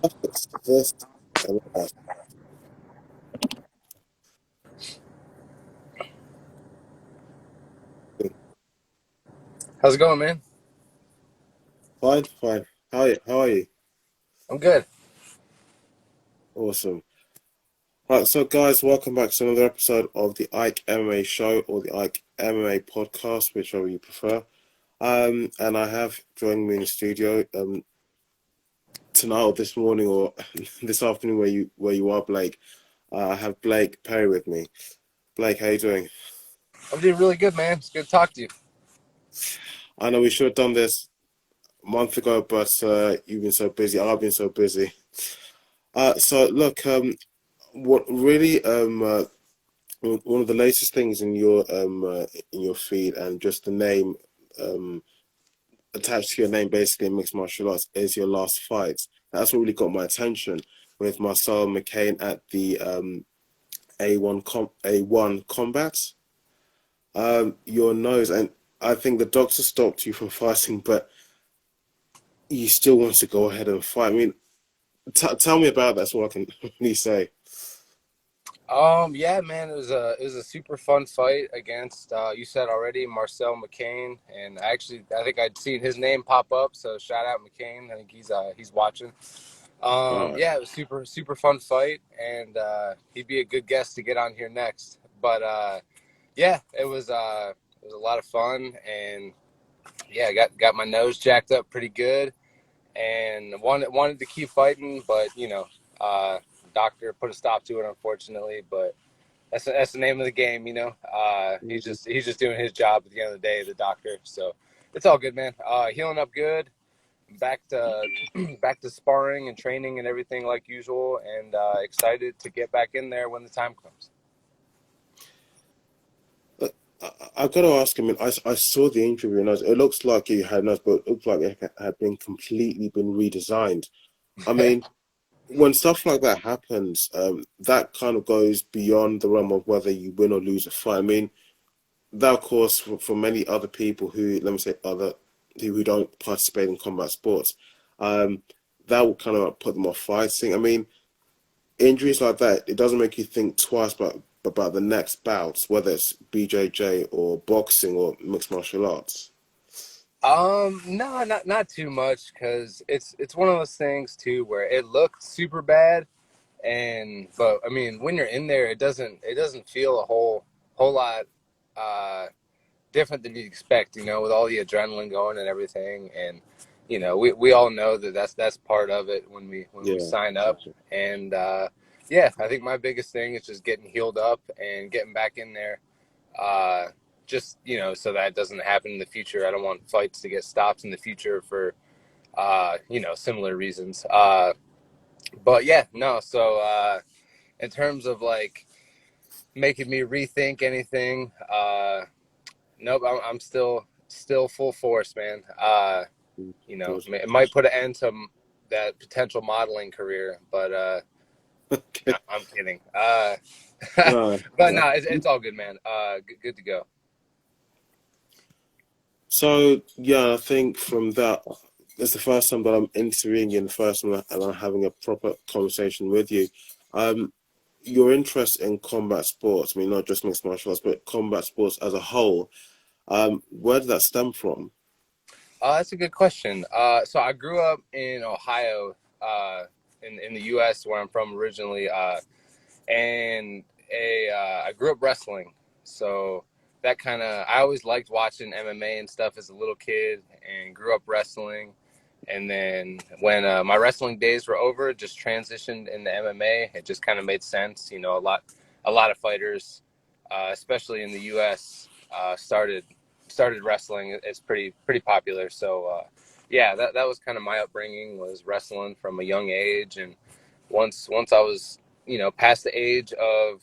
It's this and last. How's it going, man? Fine, fine. How are you? I'm good. Awesome. Right, so guys, welcome back to another episode of the Ike MMA show or the Ike MMA podcast, whichever you prefer. And I have joining me in the studio tonight or this morning or this afternoon where you are, Blake. I have Blake Perry with me. Blake, how you doing? I'm doing really good, man. It's good to talk to you. I know we should have done this a month ago, but you've been so busy. I've been so busy. So look, what really one of the latest things in your feed and just the name um attached to your name basically in mixed martial arts is your last fight. That's what really got my attention with Marcel McCain at the A1 combat. Your nose, and I think the doctor stopped you from fighting, but you still want to go ahead and fight. I mean, tell me about that. That's what I can really say. Yeah, man. It was a super fun fight against you said already Marcel McCain, and I think I'd seen his name pop up. So shout out McCain. I think he's watching. All right. Yeah, it was super fun fight, and he'd be a good guest to get on here next. But yeah, it was a lot of fun, and yeah, got my nose jacked up pretty good. And wanted to keep fighting, but uh, doctor put a stop to it, unfortunately. But that's the name of the game, he's just doing his job at the end of the day, the doctor. So it's all good, man. Healing up good, back to back to sparring and training and everything like usual, and excited to get back in there when the time comes. I've got to ask him. I saw the injury and it looks like he had nose, but it looked like it had been completely been redesigned. I mean, when stuff like that happens, that kind of goes beyond the realm of whether you win or lose a fight. I mean, that of course for many other people who, let me say, other who don't participate in combat sports, um, that will kind of put them off fighting. I mean, injuries like that, it doesn't make you think twice about the next bouts, whether it's BJJ or boxing or mixed martial arts. No, not too much, because it's one of those things too where it looked super bad. And but I mean, when you're in there, it doesn't feel a whole lot uh, different than you'd expect. With all the adrenaline going and everything. And we all know that that's part of it when we Yeah, sign up. gotcha. And yeah, I think my biggest thing is just getting healed up and getting back in there. Uh, just so that doesn't happen in the future. I don't want fights to get stopped in the future for similar reasons. But yeah, no. So in terms of like making me rethink anything, nope. I'm still full force, man. Good. It might put an end to that potential modeling career, but Okay. I'm kidding. No, But no. no, it's all good, man. Good to go. So yeah, I think from that, it's the first time that I'm interviewing you in the first time and I'm having a proper conversation with you. Um, your interest in combat sports, I mean, not just mixed martial arts, but combat sports as a whole, where did that stem from? That's a good question. So I grew up in Ohio, in the U.S. where I'm from originally, and I grew up wrestling. So that I always liked watching MMA and stuff as a little kid, and grew up wrestling. And then when my wrestling days were over, just transitioned into MMA. It just kind of made sense. A lot of fighters, especially in the U.S., started wrestling. It's pretty popular. So yeah, that was kind of my upbringing, was wrestling from a young age. And once I was past the age of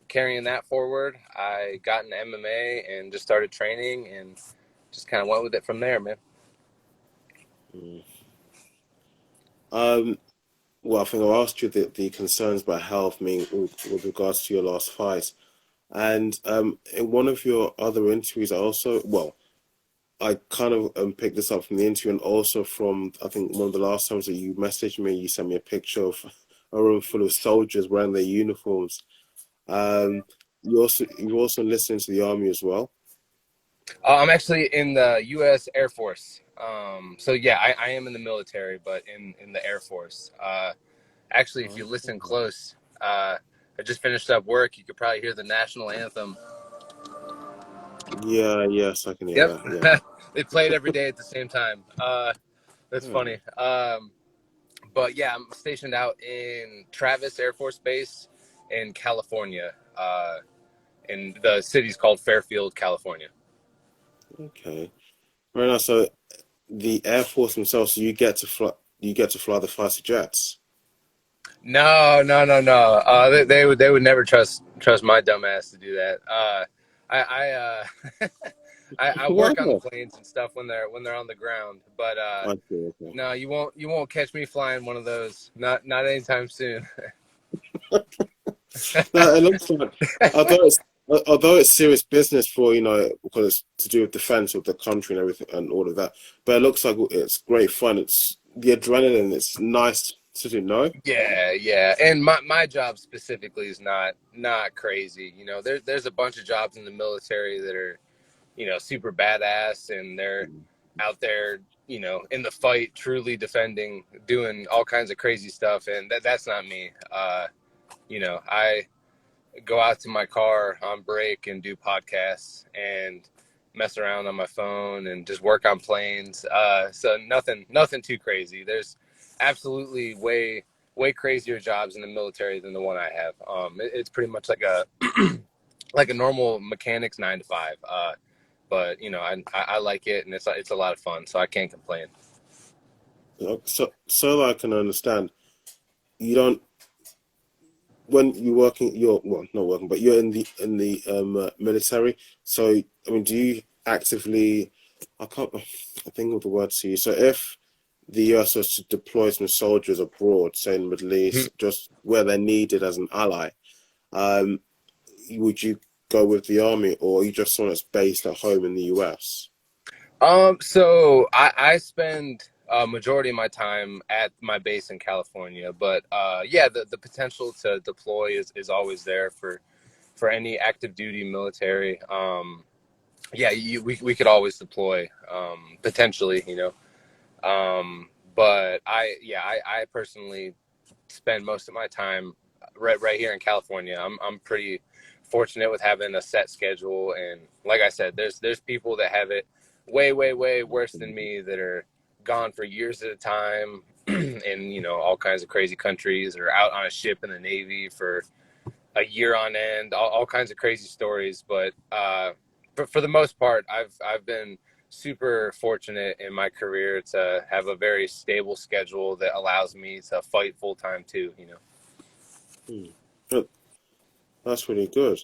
carrying that forward, I got into MMA and just started training and just kind of went with it from there, man. Mm. Um, well, I think I asked you the concerns about health, I mean, with regards to your last fight. And in one of your other interviews, I also, well, I kind of picked this up from the interview and also from I think one of the last times that you messaged me, you sent me a picture of a room full of soldiers wearing their uniforms. Um, you also listened to the army as well. I'm actually in the U.S. Air Force. So yeah, I am in the military, but in the Air Force. Actually, if you listen Oh. close, I just finished up work. You could probably hear the national anthem. Yeah, yes, I can hear Yep, that. Yeah. they play it every day at the same time. That's Oh, funny. But yeah, I'm stationed out in Travis Air Force Base in California. And the city's called Fairfield, California. okay. Very nice. So the Air Force themselves, so you get to fly the fighter jets. No, no, no, no. They would never trust my dumb ass to do that. I I Why work on the not? planes and stuff when they're on the ground, but I see, okay. no, you won't catch me flying one of those. Not anytime soon. No, it looks like although it's serious business for because it's to do with defense of the country and everything and all of that, but it looks like it's great fun. It's the adrenaline. It's nice to do. No, Yeah, yeah. And my job specifically is not crazy. There's a bunch of jobs in the military that are, super badass and they're out there, in the fight, truly defending, doing all kinds of crazy stuff and that's not me. I go out to my car on break and do podcasts and mess around on my phone and just work on planes. So nothing too crazy. There's absolutely way crazier jobs in the military than the one I have. It's pretty much like a like a normal mechanic's 9 to 5. But I like it and it's a lot of fun, so I can't complain. so that I can understand. You don't when you're working. You're well, not working, but you're in the military. So I mean, do you actively? I can't. I think of the word to you. So if the US was to deploy some soldiers abroad, say in the Middle East, just where they're needed as an ally, um, would you go with the army, or are you just someone that's based at home in the US? So I spend a majority of my time at my base in California, but yeah, the potential to deploy is always there for any active duty military. Yeah, we could always deploy potentially, but I personally spend most of my time right here in California. I'm pretty fortunate with having a set schedule, and like I said, there's people that have it way worse than me that are gone for years at a time in all kinds of crazy countries or out on a ship in the Navy for a year on end, all kinds of crazy stories. But for the most part, I've been super fortunate in my career to have a very stable schedule that allows me to fight full time too. Hmm. But that's really good.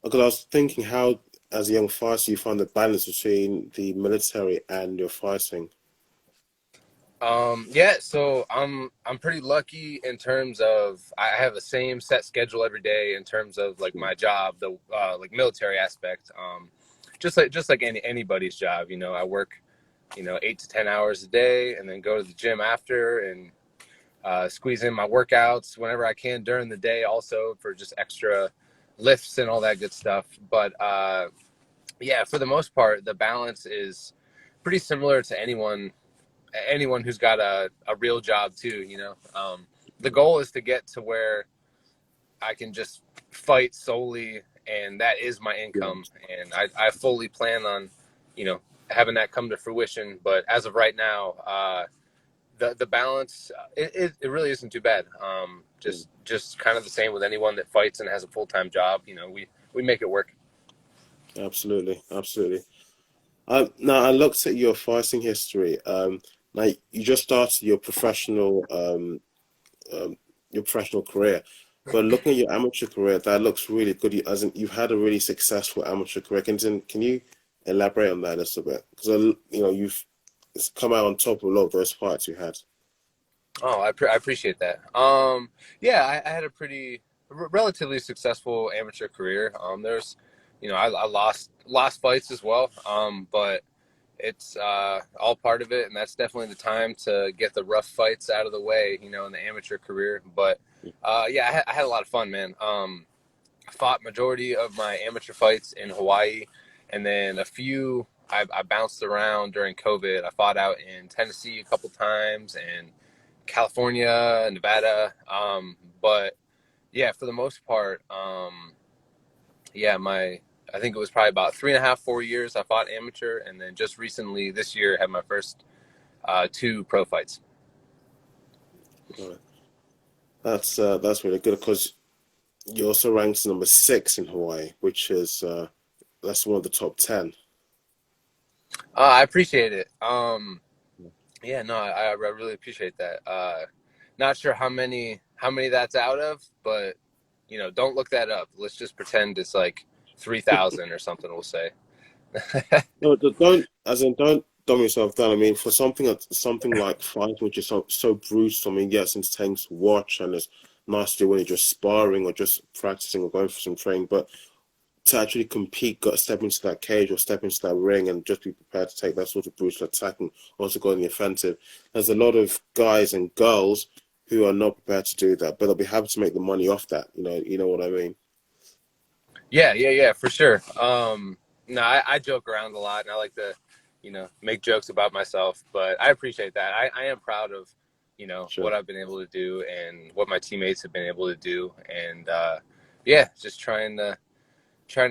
Because I was thinking how, as a young fighter, you find the balance between the military and your fighting. Yeah, so I'm pretty lucky in terms of I have the same set schedule every day in terms of like my job, the like military aspect. Just like anybody's job, I work 8 to 10 hours a day, and then go to the gym after and squeeze in my workouts whenever I can during the day, also for just extra lifts and all that good stuff. But yeah, for the most part, the balance is pretty similar to anyone who's got a real job too. The goal is to get to where I can just fight solely and that is my income, Yes. and I fully plan on having that come to fruition. But as of right now, the balance, it really isn't too bad. Yeah. Just kind of the same with anyone that fights and has a full-time job. We make it work. Absolutely, absolutely. Now I looked at your fighting history. Now you just started um, your professional career, but looking at your amateur career, that looks really good. As in, you've had a really successful amateur career. Can you elaborate on that a little bit? Because you've come out on top of a lot of those fights you had. Oh, I appreciate that. Yeah, I had a pretty relatively successful amateur career. There's, I lost fights as well. But it's all part of it, and that's definitely the time to get the rough fights out of the way, you know, in the amateur career. But yeah, I had a lot of fun, man. I fought majority of my amateur fights in Hawaii, and then a few I bounced around during COVID. I fought out in Tennessee a couple times and California, Nevada. But yeah, for the most part, yeah, I think it was probably about 3.5, 4 years I fought amateur, and then just recently this year had my first two pro fights. Right. That's really good because you also ranked number 6 in Hawaii, which is that's one of the top 10. I appreciate it. Yeah, no, I really appreciate that. Not sure how many that's out of, but you know, don't look that up. Let's just pretend it's like 3,000 or something. We'll say. No, don't as in don't dumb yourself down. I mean, for something like fighting, which is so brutal. I mean, yes, it's entertaining to watch and it's nice to do when you're just sparring or just practicing or going for some training, but to actually compete, got to step into that cage or step into that ring and just be prepared to take that sort of brutal attack and also go in the offensive. There's a lot of guys and girls who are not prepared to do that, but they'll be happy to make the money off that. You know what I mean? Yeah, for sure. No, I joke around a lot, and I like to, you know, make jokes about myself. But I appreciate that. I am proud of, you know, Sure. what I've been able to do and what my teammates have been able to do, and yeah, just trying to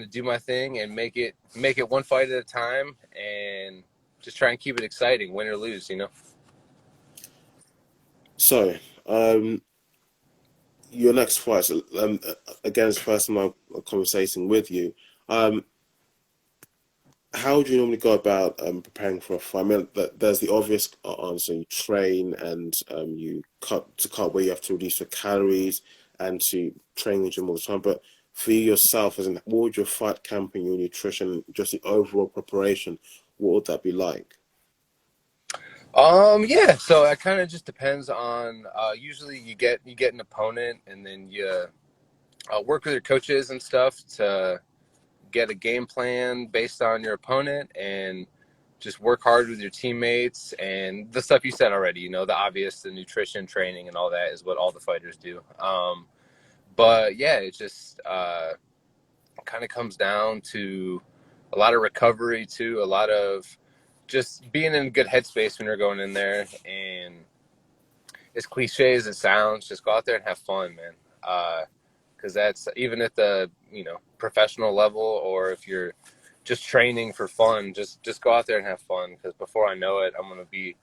do my thing and make it one fight at a time, and just try and keep it exciting, win or lose, you know. So, your next fight, again, it's the first time I'm conversating with you. Um, how do you normally go about preparing for a fight? I mean, there's the obvious answer: you train and you cut where you have to reduce your calories and to train in the gym all the time. But for you yourself, as in, what would your fight camp and your nutrition, just the overall preparation, what would that be like? Yeah, so it kind of just depends on. Usually, you get an opponent, and then you work with your coaches and stuff to get a game plan based on your opponent, and just work hard with your teammates and the stuff you said already. You know, the obvious, the nutrition, training, and all that is what all the fighters do. But yeah, it just kind of comes down to a lot of recovery too, a lot of just being in a good headspace when you're going in there. And as cliche as it sounds, just go out there and have fun, man. Because that's even at the professional level, or if you're just training for fun, just go out there and have fun. Because before I know it, I'm gonna be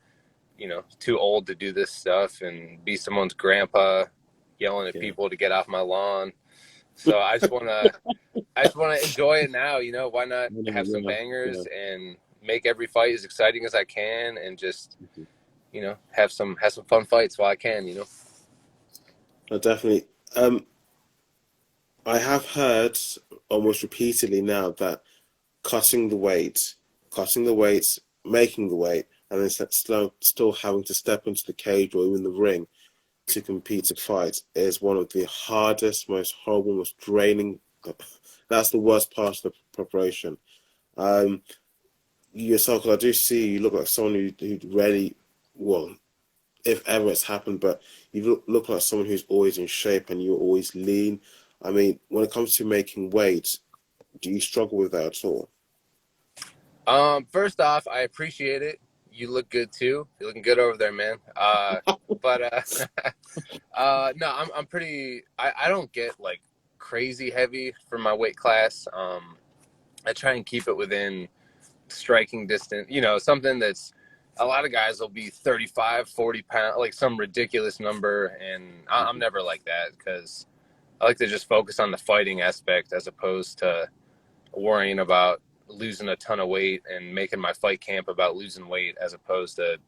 too old to do this stuff and be someone's grandpa yelling at Yeah. people to get off my lawn. So I just want to enjoy it now. Why not have some Yeah, yeah. bangers and make every fight as exciting as I can, and just have some fun fights while I can. No, definitely. I have heard almost repeatedly now that cutting the weight, cutting the weights, making the weight, and then still having to step into the cage or even the ring to compete to fight is one of the hardest, most horrible, most draining. That's the worst part of the preparation. Um, yourself, 'cause I do see you look like someone who really, well, if ever it's happened, but you look like someone who's always in shape and you're always lean. I mean, when it comes to making weight, do you struggle with that at all? First off, I appreciate it. You look good too. You're looking good over there, man. But no, I'm pretty. I don't get like crazy heavy for my weight class. I try and keep it within striking distance. Something that's a lot of guys will be 35, 40 pounds, like some ridiculous number, and I'm Mhm. never like that because I like to just focus on the fighting aspect as opposed to worrying about losing a ton of weight and making my fight camp about losing weight as opposed to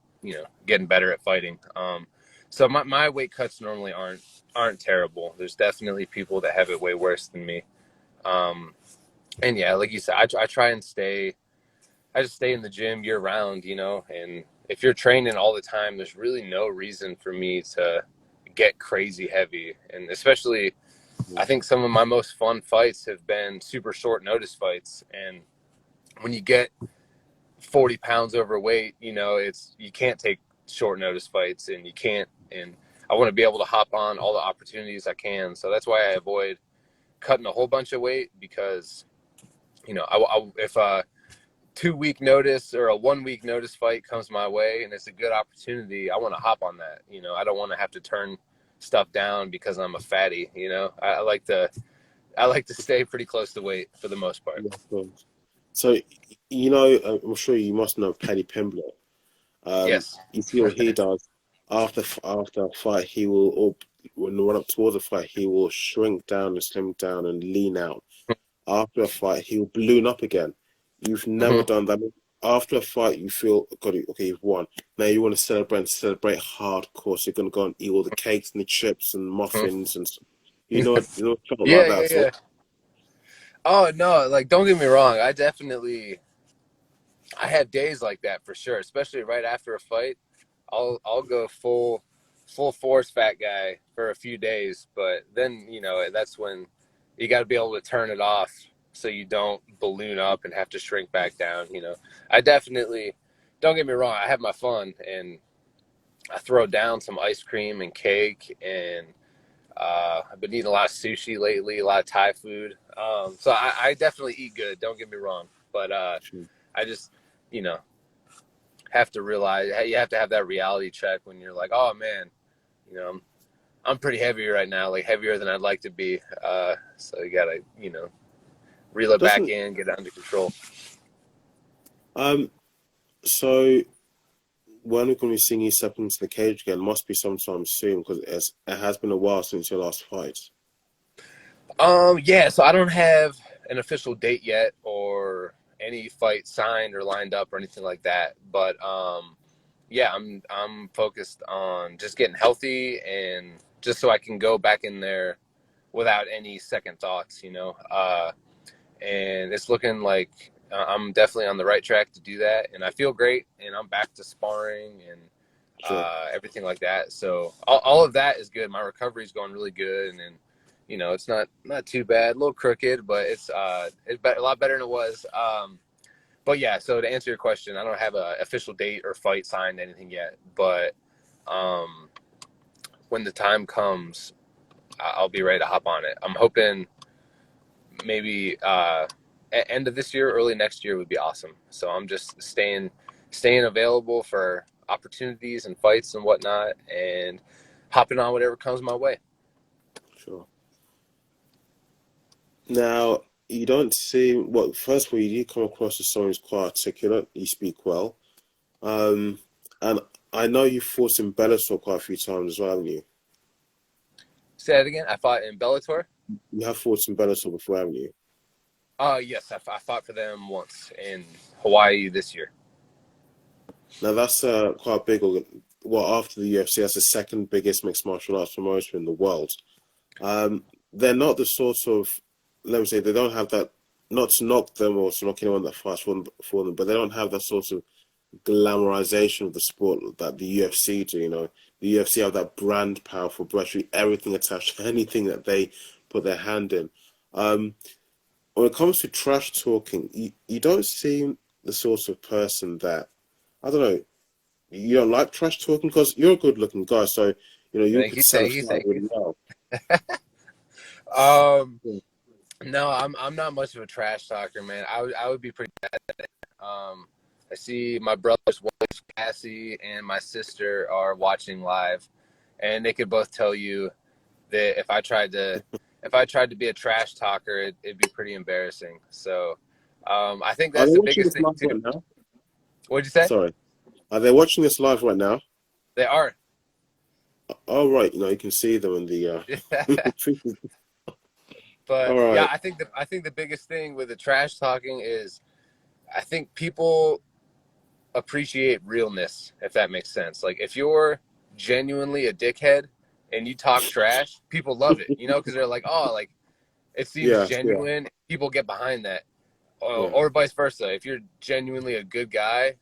getting better at fighting. So my weight cuts normally aren't terrible. There's definitely people that have it way worse than me. Um, and yeah, like you said, I try and I just stay in the gym year round, and if you're training all the time, there's really no reason for me to get crazy heavy. And especially, I think some of my most fun fights have been super short notice fights. And when you get 40 pounds overweight, you know, you can't take short notice fights, and I want to be able to hop on all the opportunities I can. So that's why I avoid cutting a whole bunch of weight, because, you know, if a 2 week notice or a 1 week notice fight comes my way and it's a good opportunity, I want to hop on that. You know, I don't want to have to turn stuff down because I'm a fatty. You know, I like to stay pretty close to weight for the most part. So, you know, I'm sure you must know Paddy Pimblett. Yes. You see what he does after a fight. He will, or when run up towards a fight, he will shrink down and slim down and lean out. After a fight, he'll balloon up again. You've never Mm-hmm. done that. After a fight, you feel, God, okay, you've won. Now you want to celebrate hardcore. So you're going to go and eat all the cakes and the chips and muffins and stuff. You know, something like Yeah, that. yeah, So, yeah. Oh no, like, don't get me wrong. I have days like that for sure, especially right after a fight. I'll go full force fat guy for a few days, but then, you know, that's when you got to be able to turn it off so you don't balloon up and have to shrink back down. You know, I definitely, don't get me wrong, I have my fun, and I throw down some ice cream and cake, and I've been eating a lot of sushi lately, a lot of Thai food. So I definitely eat good. Don't get me wrong, but I just, you know, have to realize, you have to have that reality check when you're like, oh man, you know, I'm pretty heavy right now, like heavier than I'd like to be. So you gotta, you know, reel it back doesn't in, get it under control. um so when we're going to be seeing you step into the cage again? Must be sometime soon because it has been a while since your last fight. Yeah, so I don't have an official date yet, or any fight signed or lined up or anything like that. But yeah, I'm focused on just getting healthy, and just so I can go back in there without any second thoughts, you know. And it's looking like I'm definitely on the right track to do that, and I feel great, and I'm back to sparring and Sure. everything like that. So all of that is good. My recovery is going really good, and you know, it's not too bad. A little crooked, but it's a lot better than it was. But yeah, so to answer your question, I don't have an official date or fight signed, anything yet. But um, when the time comes, I'll be ready to hop on it. I'm hoping maybe end of this year, early next year would be awesome. So I'm just staying available for opportunities and fights and whatnot, and hopping on whatever comes my way. Sure. Now, you don't seem, well, first of all, you do come across as someone who's quite articulate. You speak well. Um, and I know you fought in Bellator quite a few times as well, haven't you? Say that again. I fought in Bellator. You have fought in Bellator before, haven't you? Yes, I fought for them once in Hawaii this year. Now, that's quite big. Well, after the UFC, that's the second biggest mixed martial arts promotion in the world. They're not the sort of, let me say, they don't have that, not to knock them or to knock anyone that fights for them, but they don't have that sort of glamorization of the sport that the UFC do. You know, the UFC have that brand power for virtually everything attached to anything that they put their hand in. Um, when it comes to trash talking, you don't seem the sort of person that, I don't know, you don't like trash talking because you're a good looking guy, so you know you Thank could you, sell a thank you, fight thank you. really well. Yeah, No, I'm not much of a trash talker, man. I would be pretty bad at it. I see my brother's wife Cassie and my sister are watching live, and they could both tell you that if I tried to be a trash talker, it'd be pretty embarrassing. So I think are that's they the watching biggest this thing live too. right now? What'd you say? Sorry, are they watching this live right now? They are. Oh right, you know you can see them in the. All But yeah, right, I think the biggest thing with the trash talking is, I think people appreciate realness, if that makes sense. Like, if you're genuinely a dickhead and you talk trash, people love it, you know, because they're like, oh, like, it seems yeah, yeah, genuine. People get behind that. yeah, Or vice versa. If you're genuinely a good guy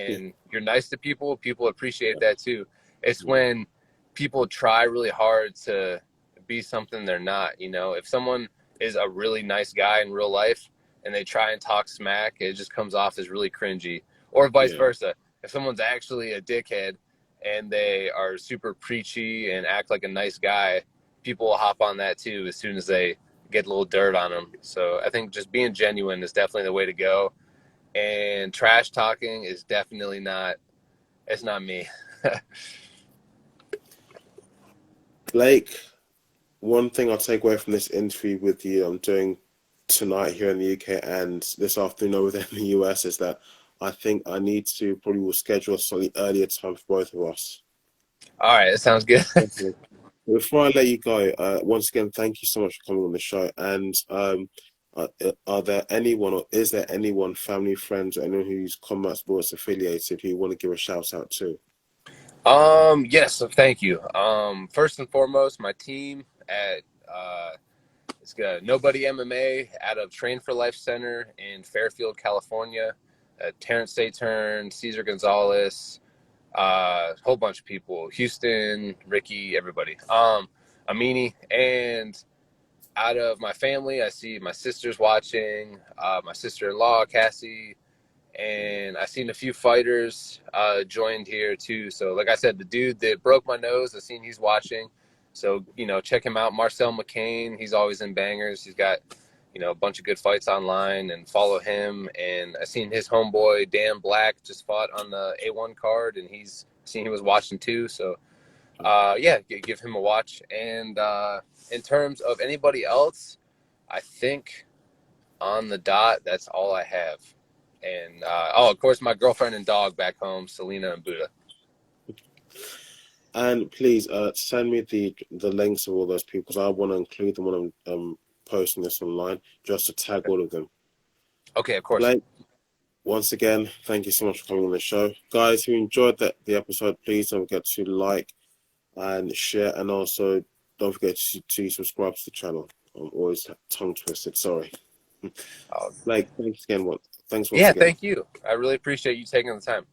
yeah, and you're nice to people, people appreciate yeah, that too. It's yeah, when people try really hard to be something they're not. You know, if someone is a really nice guy in real life and they try and talk smack, it just comes off as really cringy. or vice Yeah. versa. If someone's actually a dickhead and they are super preachy and act like a nice guy, people will hop on that too as soon as they get a little dirt on them. So I think just being genuine is definitely the way to go. And trash talking is definitely not, it's not me. Blake, one thing I'll take away from this interview with you, I'm doing tonight here in the UK and this afternoon over there in the US, is that I think I need to probably will schedule a slightly earlier time for both of us. All right, that sounds good. Definitely. Before I let you go, once again, thank you so much for coming on the show. And are there anyone, or is there anyone, family, friends, or anyone who's combat sports affiliated who you want to give a shout out to? Yes, thank you. First and foremost, my team at it's got Nobody MMA out of Train for Life Center in Fairfield, California. Terrence Saturn, Cesar Gonzalez, a whole bunch of people, Houston, Ricky, everybody. Amini, and out of my family, I see my sisters watching, my sister-in-law Cassie, and I seen a few fighters joined here too. So, like I said, the dude that broke my nose, I seen he's watching. So, check him out, Marcel McCain. He's always in bangers. He's got, a bunch of good fights online, and follow him. And I seen his homeboy Dan Black just fought on the A1 card, and he's seen he was watching too. So, yeah, give him a watch. And in terms of anybody else, I think on the dot, that's all I have. And of course, my girlfriend and dog back home, Selena and Buddha. And please send me the links of all those people because I want to include them when I'm posting this online, just to tag all of them. Okay, of course. Blake, once again, thank you so much for coming on the show. Guys who enjoyed the episode, please don't forget to like and share, and also don't forget to subscribe to the channel. I'm always tongue twisted, sorry. Blake, thanks again. Thanks once Yeah, again. thank you. I really appreciate you taking the time.